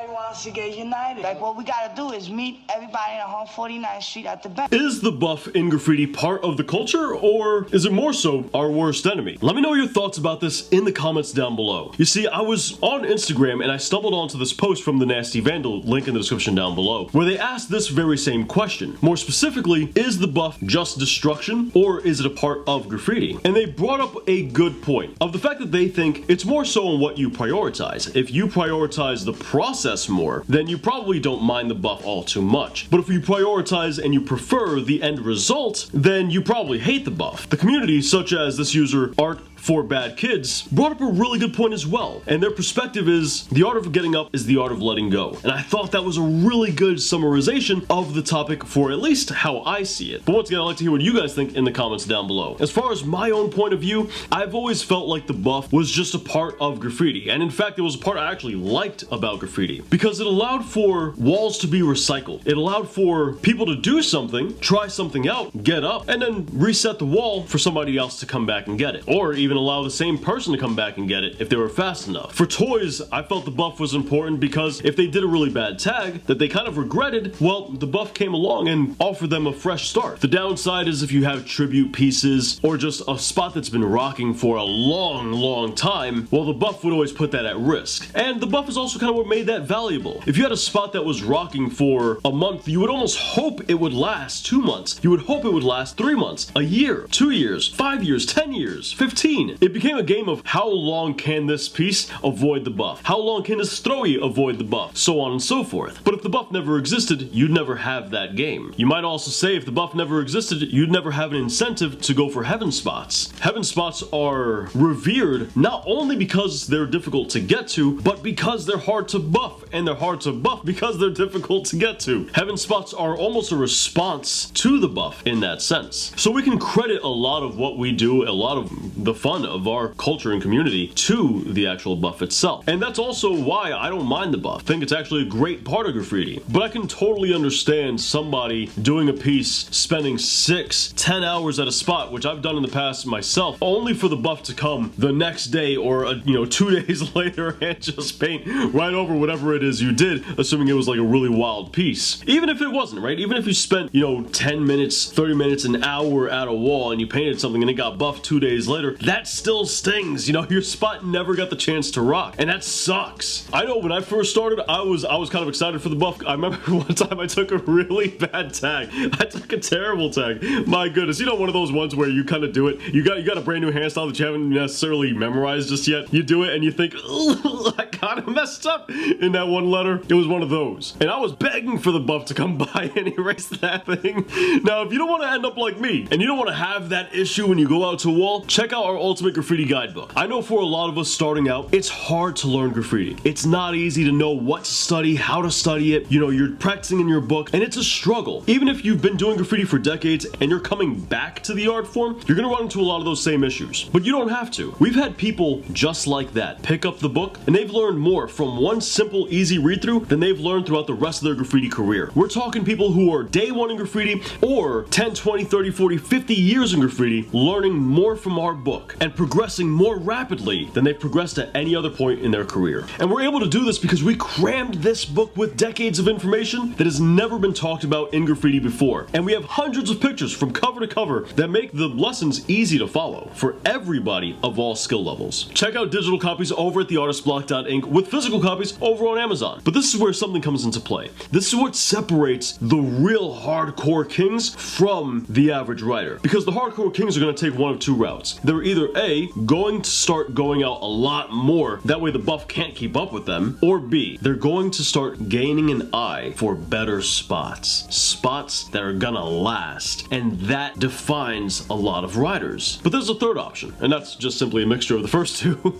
everybody wants to get united. Like, what we gotta do is meet everybody on 149th Street at the bank. Is the buff in graffiti part of the culture, or is it more so our worst enemy? Let me know your thoughts about this in the comments down below. You see, I was on Instagram and I stumbled onto this post from the Nasty Vandal, link in the description down below, where they asked this very same question. More specifically, is the buff just destruction, or is it a part of graffiti? And they brought up a good point of the fact that they think it's more so on what you prioritize. If you prioritize the process more, then you probably don't mind the buff all too much. But if you prioritize and you prefer the end result, then you probably hate the buff. The community, such as this user Art for Bad Kids, brought up a really good point as well, and their perspective is the art of getting up is the art of letting go. And I thought that was a really good summarization of the topic for at least how I see it. But once again, I'd like to hear what you guys think in the comments down below. As far as my own point of view, I've always felt like the buff was just a part of graffiti, and in fact it was a part I actually liked about graffiti because it allowed for walls to be recycled. It allowed for people to do something, try something out, get up, and then reset the wall for somebody else to come back and get it, or even allow the same person to come back and get it if they were fast enough. For toys, I felt the buff was important because if they did a really bad tag that they kind of regretted, well, the buff came along and offered them a fresh start. The downside is if you have tribute pieces or just a spot that's been rocking for a long time, well, the buff would always put that at risk. And the buff is also kind of what made that valuable. If you had a spot that was rocking for a month, you would almost hope it would last 2 months. You would hope it would last 3 months, a year, 2 years, 5 years, 10 years, 15. It became a game of how long can this piece avoid the buff? How long can this Throwie avoid the buff? So on and so forth. But if the buff never existed, you'd never have that game. You might also say if the buff never existed, you'd never have an incentive to go for heaven spots. Heaven spots are revered not only because they're difficult to get to, but because they're hard to buff, and they're hard to buff because they're difficult to get to. Heaven spots are almost a response to the buff in that sense. So we can credit a lot of what we do, a lot of the fun of our culture and community to the actual buff itself. And that's also why I don't mind the buff. I think it's actually a great part of graffiti. But I can totally understand somebody doing a piece, spending 6-10 hours at a spot, which I've done in the past myself, only for the buff to come the next day or 2 days later and just paint right over whatever it is you did, assuming it was like a really wild piece. Even if it wasn't, right? Even if you spent 10 minutes, 30 minutes, an hour at a wall and you painted something and it got buffed 2 days later, that still stings. Your spot never got the chance to rock, and that sucks. I know when I first started, I was kind of excited for the buff. I remember one time I took a really bad tag. I took a terrible tag. My goodness, one of those ones where you kind of do it. You got a brand new hairstyle that you haven't necessarily memorized just yet. You do it and you think, I kind of messed up in that one letter. It was one of those, and I was begging for the buff to come by and erase that thing. Now, if you don't want to end up like me and you don't want to have that issue when you go out to a wall, check out our Ultimate Graffiti Guidebook. I know for a lot of us starting out, it's hard to learn graffiti. It's not easy to know what to study, how to study it. You're practicing in your book, and it's a struggle. Even if you've been doing graffiti for decades and you're coming back to the art form, you're gonna run into a lot of those same issues. But you don't have to. We've had people just like that pick up the book, and they've learned more from one simple, easy read-through than they've learned throughout the rest of their graffiti career. We're talking people who are day one in graffiti or 10, 20, 30, 40, 50 years in graffiti, learning more from our book and progressing more rapidly than they've progressed at any other point in their career. And we're able to do this because we crammed this book with decades of information that has never been talked about in graffiti before. And we have hundreds of pictures from cover to cover that make the lessons easy to follow for everybody of all skill levels. Check out digital copies over at theartistblock.inc with physical copies over on Amazon. But this is where something comes into play. This is what separates the real hardcore kings from the average writer. Because the hardcore kings are going to take one of two routes. They're either A, going to start going out a lot more, that way the buff can't keep up with them, or B, they're going to start gaining an eye for better spots. Spots that are gonna last, and that defines a lot of writers. But there's a third option, and that's just simply a mixture of the first two.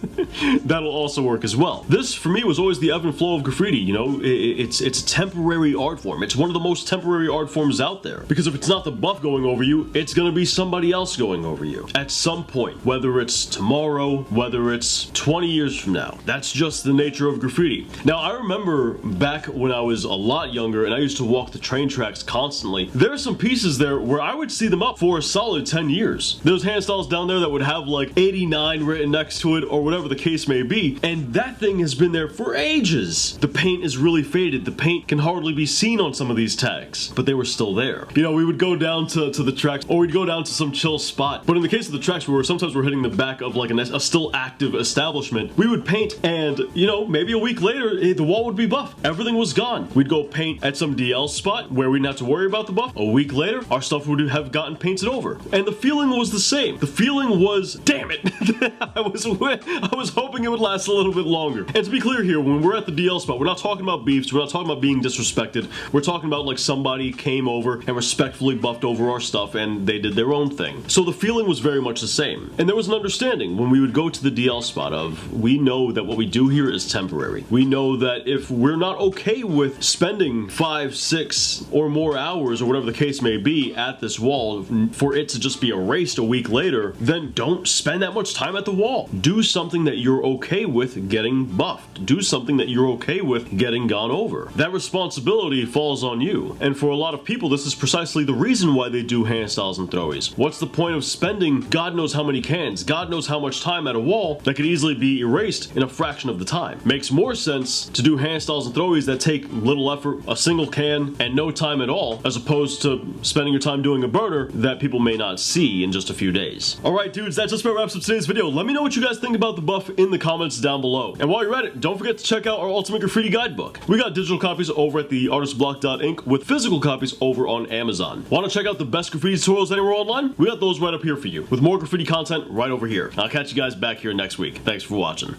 That'll also work as well. This, for me, was always the ebb and flow of graffiti. It's a temporary art form. It's one of the most temporary art forms out there, because if it's not the buff going over you, it's gonna be somebody else going over you. At some point, whether it's tomorrow, whether it's 20 years from now. That's just the nature of graffiti. Now, I remember back when I was a lot younger and I used to walk the train tracks constantly, there are some pieces there where I would see them up for a solid 10 years. There's hand styles down there that would have like 89 written next to it or whatever the case may be, and that thing has been there for ages. The paint is really faded. The paint can hardly be seen on some of these tags, but they were still there. You know, we would go down to the tracks, or we'd go down to some chill spot, but in the case of the tracks, sometimes we're hitting the back of like a still active establishment. We would paint, and you know, maybe a week later the wall would be buff. Everything was gone. We'd go paint at some DL spot where we didn't have to worry about the buff. A week later, our stuff would have gotten painted over, and the feeling was the same. The feeling was, damn it, I was hoping it would last a little bit longer. And to be clear here, when we're at the DL spot, we're not talking about beefs, we're not talking about being disrespected, we're talking about like somebody came over and respectfully buffed over our stuff and they did their own thing. So the feeling was very much the same. And there was an understanding when we would go to the DL spot of, we know that what we do here is temporary. We know that if we're not okay with spending 5, 6 or more hours or whatever the case may be at this wall for it to just be erased a week later, then don't spend that much time at the wall. Do something that you're okay with getting buffed. Do something that you're okay with getting gone over. That responsibility falls on you. And for a lot of people, this is precisely the reason why they do hand styles and throwies. What's the point of spending God knows how many cans, God knows how much time at a wall that could easily be erased in a fraction of the time? Makes more sense to do hand styles and throwies that take little effort, a single can, and no time at all, as opposed to spending your time doing a burner that people may not see in just a few days. Alright dudes, that just about wraps up today's video. Let me know what you guys think about the buff in the comments down below. And while you're at it, don't forget to check out our Ultimate Graffiti Guidebook. We got digital copies over at the artistblock.inc with physical copies over on Amazon. Want to check out the best graffiti tutorials anywhere online? We got those right up here for you, with more graffiti content right over here. I'll catch you guys back here next week. Thanks for watching.